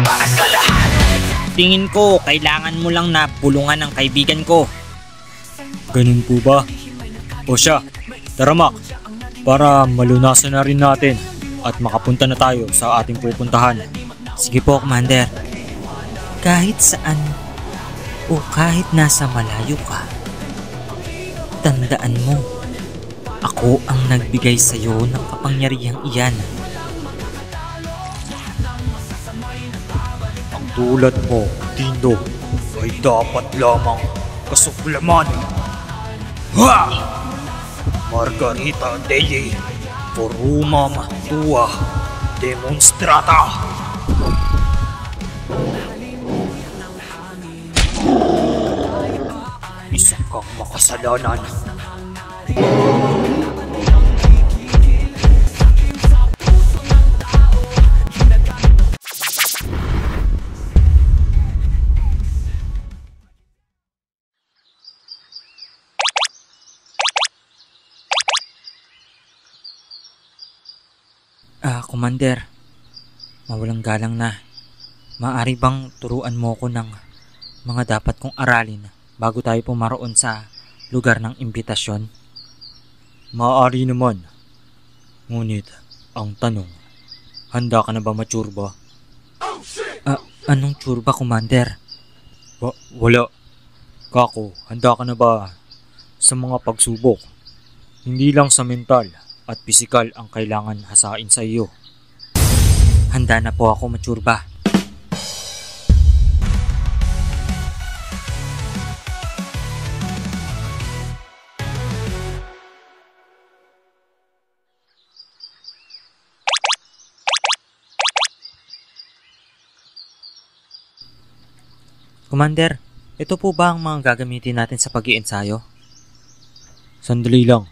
para sa lahat. Tingin ko, kailangan mo lang na pulungan ng kaibigan ko. Ganun po ba? O siya, tara Mac, para malunasan na rin natin at makapunta na tayo sa ating pupuntahan. Sige po, Commander. Kahit saan o kahit nasa malayo ka, tandaan mo, ako ang nagbigay sa iyo ng kapangyarihang iyan. Ang tulad mo, Tino, ay dapat lamang kasuklaman. Ha! Margarita Dei, Forumam Tua, Demonstrata! Isa kang makasalanan. Commander, mawalang galang na. Maaari bang turuan mo ko ng mga dapat kong aralin bago tayo pumaroon sa lugar ng imbitasyon? Maaari naman. Ngunit, ang tanong, handa ka na ba matsurba? Anong tsurba, Commander? Wala. Kako, handa ka na ba sa mga pagsubok? Hindi lang sa mental at pisikal ang kailangan hasain sa iyo. Handa na po ako matsurba. Commander, ito po ba ang mga gagamitin natin sa pag-iensayo? Sandali lang.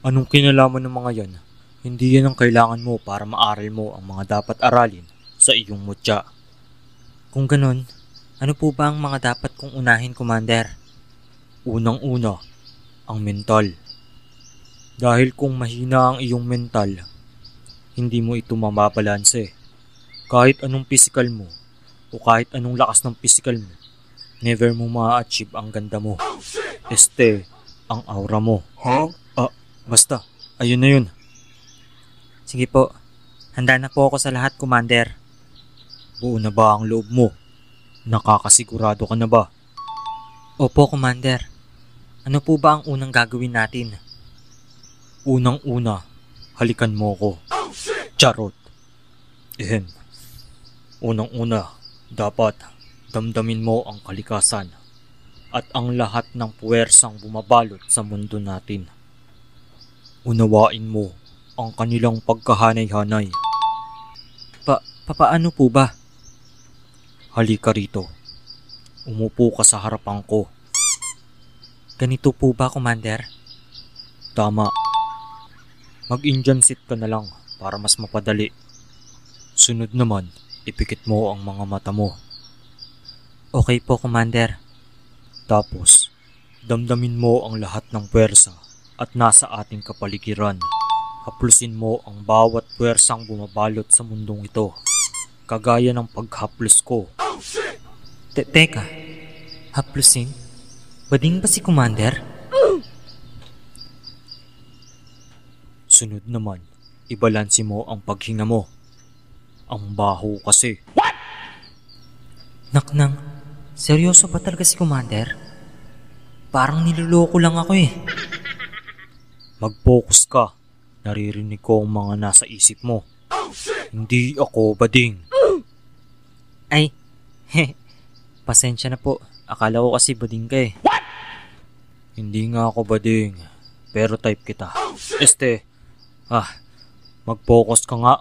Anong kinalaman ng mga yan? Hindi yan ang kailangan mo para maaral mo ang mga dapat aralin sa iyong mutya. Kung ganun, ano po ba ang mga dapat kong unahin, Commander? Unang-una, ang mental. Dahil kung mahina ang iyong mental, hindi mo ito mamabalanse. Kahit anong physical mo o kahit anong lakas ng physical mo, never mo ma-achieve ang ganda mo. Ang aura mo. Basta, ayun na yun. Sige po, handa na po ako sa lahat, Commander. Buo na ba ang loob mo? Nakakasigurado ka na ba? Opo, Commander. Ano po ba ang unang gagawin natin? Unang-una, halikan mo ko. Charot. Unang-una, dapat damdamin mo ang kalikasan at ang lahat ng puwersang bumabalot sa mundo natin. Unawain mo ang kanilang pagkahanay-hanay. Paano po ba? Halika rito. Umupo ka sa harapan ko. Ganito po ba, Commander? Tama. Mag-Indian sit ka na lang para mas mapadali. Sunod naman, ipikit mo ang mga mata mo. Okay po, Commander. Tapos, damdamin mo ang lahat ng puwersa at nasa ating kapaligiran. Haplusin mo ang bawat puwersang bumabalot sa mundong ito, kagaya ng paghaplos ko. Teka, haplusin? Bading ba si Commander? Sunod naman, ibalansi mo ang paghinga mo. Ang baho kasi. Naknang, seryoso ba talaga si Commander? Parang niloloko lang ako eh. Mag-focus ka. Naririnig ko ang mga nasa isip mo. Hindi ako bading. Ay, pasensya na po. Akala ko kasi bading ka eh. Hindi nga ako bading, pero type kita. Mag-focus ka nga.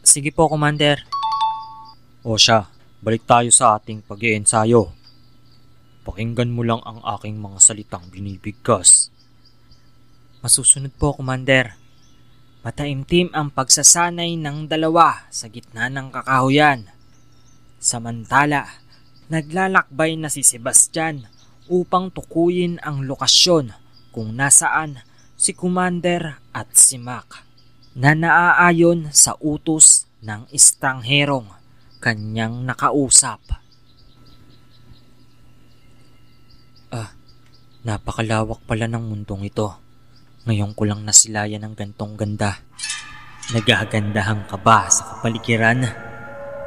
Sige po, Commander. O siya, balik tayo sa ating pag-iensayo. Pakinggan mo lang ang aking mga salitang binibigkas. Masusunod po, Commander. Mataimtim ang pagsasanay ng dalawa sa gitna ng kakahuyan. Samantala, naglalakbay na si Sebastian upang tukuyin ang lokasyon kung nasaan si Commander at si Mac na naaayon sa utos ng estrangherong kanyang nakausap. Napakalawak pala ng mundong ito. Ngayon ko lang nasilayan ng gantong ganda. Nagagandahang ka ba sa kapaligiran,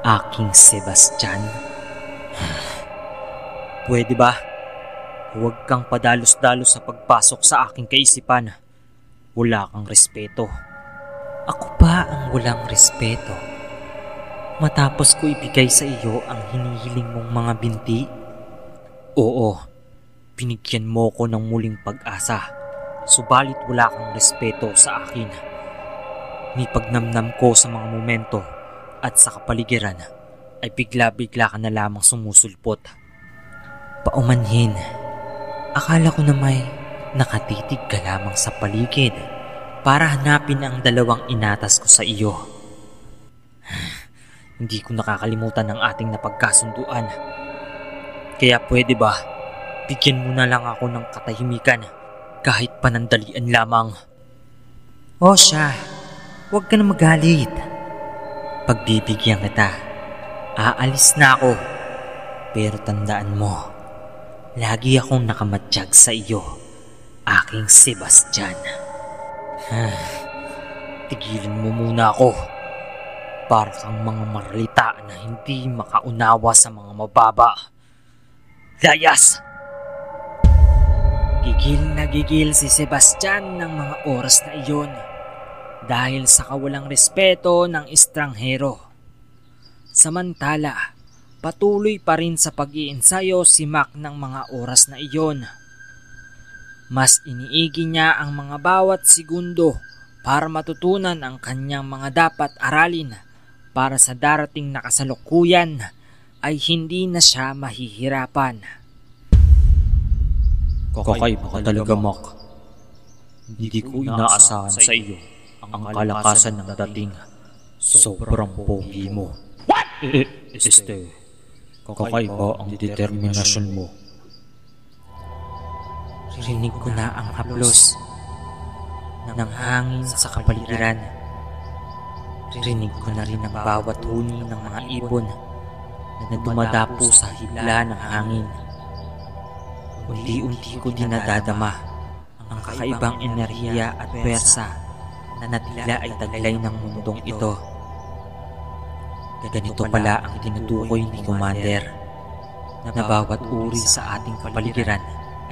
aking Sebastian? Pwede ba? Huwag kang padalos-dalos sa pagpasok sa aking kaisipan. Wala kang respeto. Ako pa ang walang respeto. Matapos ko ibigay sa iyo ang hinihiling mong mga binti? Oo. Binigyan mo ko ng muling pag-asa, subalit wala kang respeto sa akin. Ni pagnamnam ko sa mga momento at sa kapaligiran ay bigla-bigla ka na lamang sumusulpot. Paumanhin, akala ko na may nakatitig ka lamang sa paligid para hanapin ang dalawang inatas ko sa iyo. Hindi ko nakakalimutan ang ating napagkasunduan. Kaya pwede ba? Bigyan mo na lang ako ng katahimikan kahit panandalian lamang. O siya, huwag ka na magalit. Pagbibigyan kita, aalis na ako. Pero tandaan mo, lagi akong nakamatiyag sa iyo, aking Sebastian. Tigilan mo muna ako. Para kang mga maralita na hindi makaunawa sa mga mababa. Layas! Gigil na gigil si Sebastian ng mga oras na iyon dahil sa kawalang respeto ng estranghero. Samantala, patuloy pa rin sa pag-iensayo si Mac ng mga oras na iyon. Mas iniigi niya ang mga bawat segundo para matutunan ang kanyang mga dapat aralin para sa darating na kasalukuyan ay hindi na siya mahihirapan. Kakaiba ka talaga, Mac. Hindi ko inaasahan sa iyo ang kalakasan ng dating sobrang pogi mo. Kakaiba ang determinasyon mo. Rinig ko na ang haplos ng hangin sa kapaligiran. Rinig ko na rin ang bawat huni ng mga ibon na dumadapo sa hibla ng hangin. Unti-unti ko din nadadama ang kakaibang enerhiya at pwersa na tila ay taglay ng mundong ito. Ganito pala ang tinutukoy ni Commander na bawat uri sa ating kapaligiran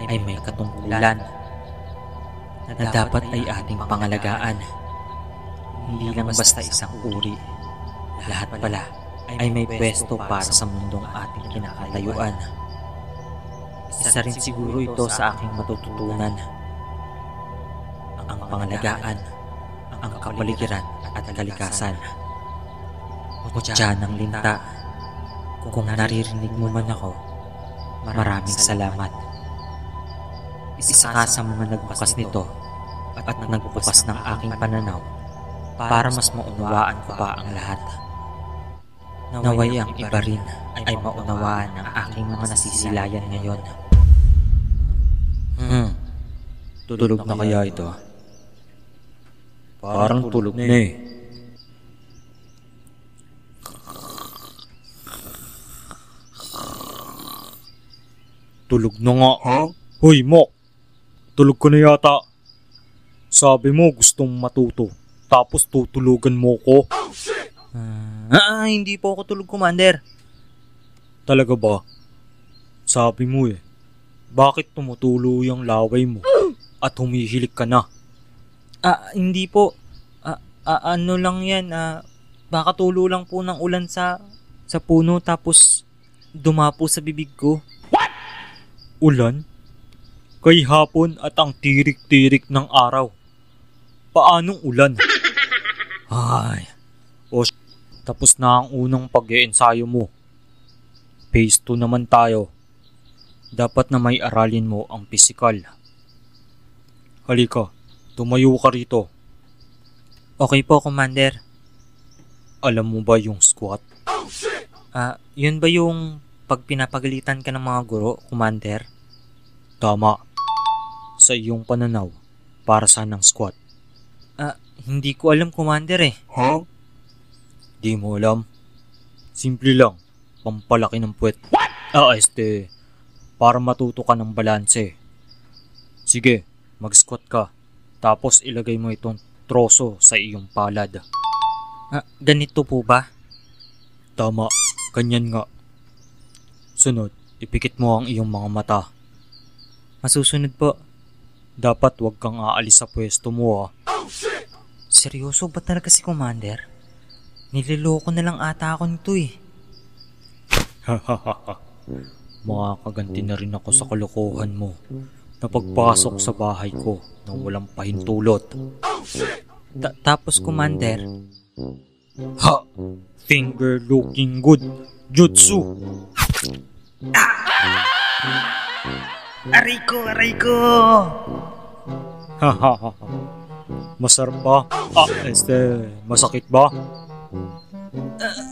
ay may katungkulan na dapat ay ating pangalagaan. Hindi lang basta isang uri. Lahat pala ay may pwesto para sa mundong ating kinakatayuan. Isa rin siguro ito sa aking matututunan. Ang pangalagaan, ang kapaligiran at kalikasan. Mutya ng linta, kung naririnig mo man ako, maraming salamat. Isa ka sa mga nagbukas nito at nagbukas ng aking pananaw para mas maunawaan ko pa ang lahat. Naway ang iba rin ay maunawaan ang aking mga nasisilayan ngayon. Tulog na kaya ito? Parang tulog na eh. Tulog na nga. Hoy, Mok! Tulog ka na yata. Sabi mo gustong matuto, tapos tutulugan mo ko. Hindi po ako tulog, Commander. Talaga ba? Sabi mo eh. Bakit tumutulo yung laway mo at humihilik ka na? Hindi po. Ano lang yan, baka tulo lang po ng ulan sa puno tapos dumapo sa bibig ko. What? Ulan? Kay hapon at ang tirik-tirik ng araw. Paanong ulan? Ay, tapos na ang unang pag-iensayo mo. Phase 2 naman tayo. Dapat na may aralin mo ang pisikal. Halika, tumayo ka rito. Okay po, Commander. Alam mo ba yung squat? Yun ba yung pag pinapagalitan ka ng mga guro, Commander? Tama. Sa iyong pananaw, para saan ang squat? Hindi ko alam, Commander eh. Di mo alam? Simple lang, pampalaki ng puwet. Para matuto ka ng balanse. Sige, mag-squat ka. Tapos ilagay mo itong troso sa iyong palad. Ganito po ba? Tama, ganyan nga. Sunod, ipikit mo ang iyong mga mata. Masusunod po. Dapat wag kang aalis sa pwesto mo Seryoso ba talaga si Commander? Nililoko na lang ata ako nito eh. Makakaganti na rin ako sa kalokohan mo na pagpasok sa bahay ko nang walang pahintulot. Tapos Commander, Finger looking good, jutsu! Aray ko! Masarap ba? Masakit ba?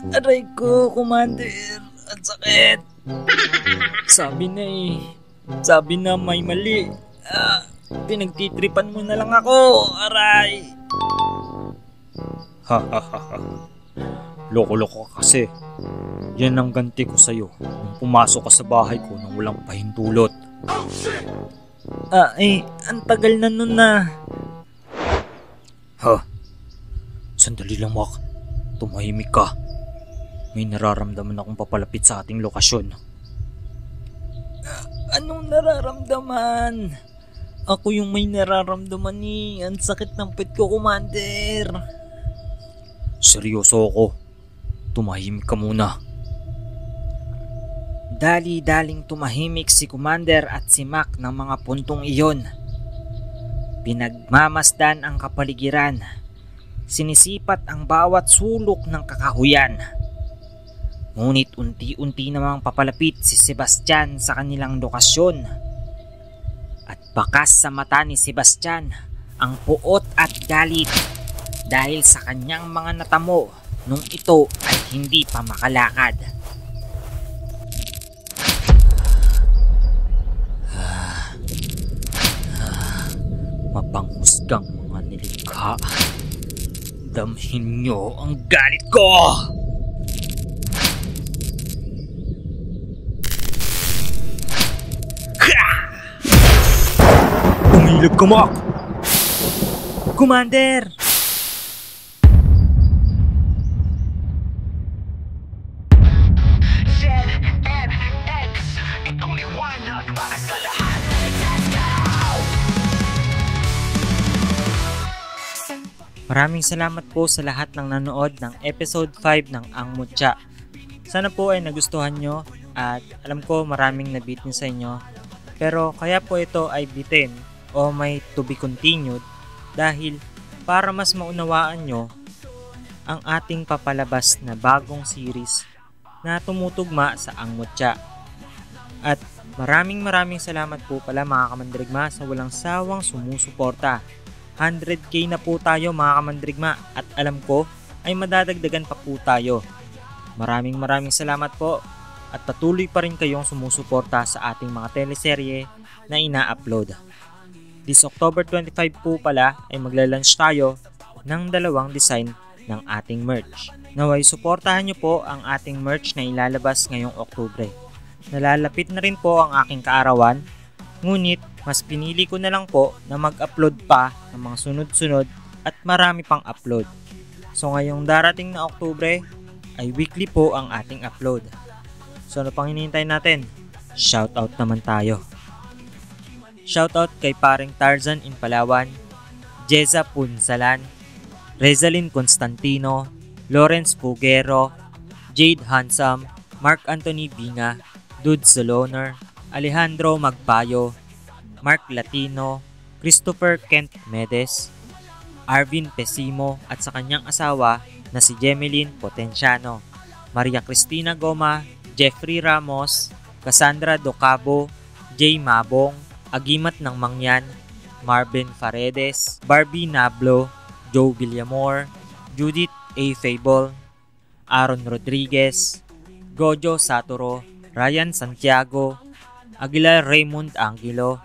Aray ko, Commander. Ang sakit. Sabi na may mali. Pinagtitripan mo na lang ako. Aray. Loko-loko ka kasi. Yan ang ganti ko sa'yo nung pumasok ka sa bahay ko nang walang pahintulot. Ang tagal na nun na. Sandali lang, Mac. Tumahimik ka. May nararamdaman akong papalapit sa ating lokasyon. Anong nararamdaman? Ako yung may nararamdaman ni. Ang sakit ng pet ko, Commander. Seryoso ako. Tumahimik ka muna. Dali-daling tumahimik si Commander at si Mac ng mga puntong iyon. Pinagmamasdan ang kapaligiran. Sinisipat ang bawat sulok ng kakahuyan. Ngunit unti-unti namang papalapit si Sebastian sa kanilang lokasyon. At bakas sa mata ni Sebastian ang puot at galit dahil sa kanyang mga natamo nung ito ay hindi pa makalakad. Mapanghusgang mga nilikha. Damhin nyo ang galit ko! Umilag ka, Mac! Commander! Maraming salamat po sa lahat ng nanood ng episode 5 ng Ang Mutya. Sana po ay nagustuhan nyo at alam ko maraming nabitin sa inyo. Pero kaya po ito ay bitin o may to be continued dahil para mas maunawaan nyo ang ating papalabas na bagong series na tumutugma sa Ang Mutya. At maraming salamat po pala mga kamandrigma sa walang sawang sumusuporta. 100k na po tayo mga kamandrigma at alam ko ay madadagdagan pa po tayo. Maraming salamat po at patuloy pa rin kayong sumusuporta sa ating mga teleserye na ina-upload. This October 25 po pala ay magla-launch tayo ng 2 design ng ating merch. Naway suportahan nyo po ang ating merch na ilalabas ngayong Oktubre. Nalalapit na rin po ang aking kaarawan, ngunit mas pinili ko na lang po na mag-upload pa ng mga sunod-sunod at marami pang upload. So ngayong darating na Oktubre ay weekly po ang ating upload. So ano pang hinihintay natin? Shoutout naman tayo. Shoutout kay paring Tarzan in Palawan, Jeza Punsalan, Rezalyn Constantino, Lawrence Pugero, Jade Handsome, Mark Anthony Binga, Dude Soloner, Alejandro Magbayo, Mark Latino, Christopher Kent Medes, Arvin Pesimo at sa kanyang asawa na si Jemeline Potenciano, Maria Cristina Goma, Jeffrey Ramos, Cassandra Docabo, Jay Mabong, Agimat ng Mangyan, Marvin Faredes, Barbie Nablo, Joe Villamor, Judith A. Fable, Aaron Rodriguez, Gojo Saturo, Ryan Santiago, Aguilar Raymond Angelo,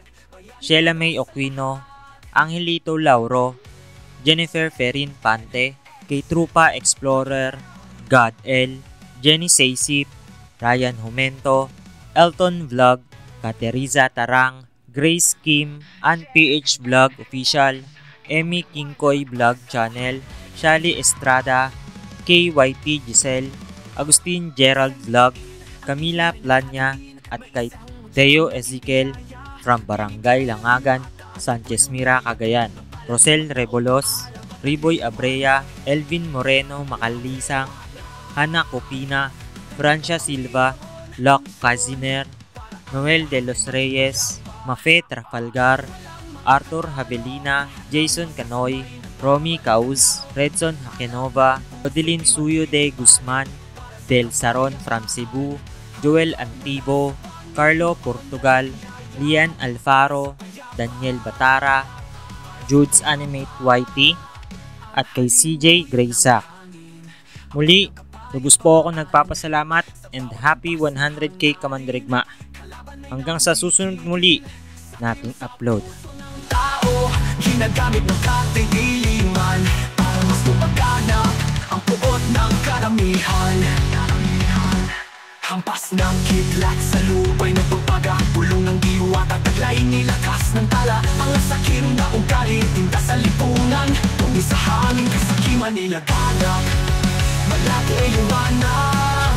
Sheila May Oquino, Angelito Lauro, Jennifer Ferin Pante, kay Trupa Explorer, God L, Jenny Saysip, Ryan Humento, Elton Vlog, Kateriza Tarang, Grace Kim, Ann PH Vlog Official, Emmy Kingkoy Vlog Channel, Shali Estrada, KYT Giselle, Agustin Gerald Vlog, Camila Planya, at kay Teo Ezekiel from Barangay Langagan, Sanchez Mira, Cagayan, Rosel Rebolos, Riboy Abrea, Elvin Moreno Macalisang, Hana Copina, Francia Silva, Locke Caziner, Noel de los Reyes, Mafe Trafalgar, Arthur Havelina, Jason Canoy, Romy Cauz, Redson Hakenova, Odeline Suyo de Guzman, Del Saron from Cebu, Joel Antibo, Carlo Portugal, Lian Alfaro, Daniel Batara, Jude's Animate YT, at kay CJ Graysack. Muli, lubos po ako nagpapasalamat and happy 100k Kamandirigma. Hanggang sa susunod muli nating upload. Tao, ginagamit ng katahiliman para mas lumaganap ang puot ng karamihan. Hampas ng kidlat sa lupa'y nagpapaga, pulong ng diwa, tataglay nilakas ng tala. Mga sakim na ugali, tinta sa lipunan, tungi sa hangin, kasakiman nilaganap. Malaki ay liwanag,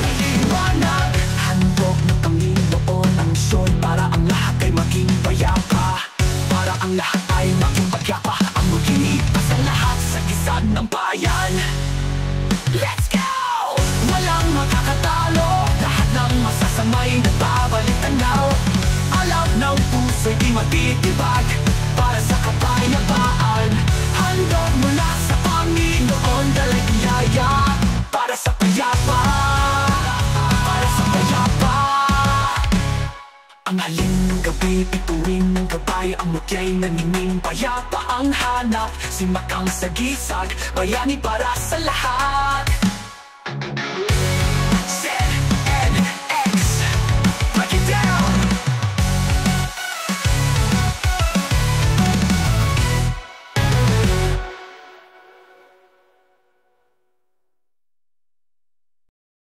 may liwanag. Handog ng Panginoon ang misyon para ang lahat ay maging payapa. Para ang lahat ay maging pagyapa, ang maglipas ang lahat sa gisag ng bayan. Let's go! Walang makakatalo, lahat ng masasamay nagbabalik tanaw. Alam ng puso'y di matitibag para sa kapayapaan. Handog mula sa Panginoon, dalay biyaya para sa payapa. Para sa payapa. Ang halin ng gabi, pituwin ng gabay, ang mutya'y naningning payapa ang hanap. Simakang sa gisag, bayani para sa lahat.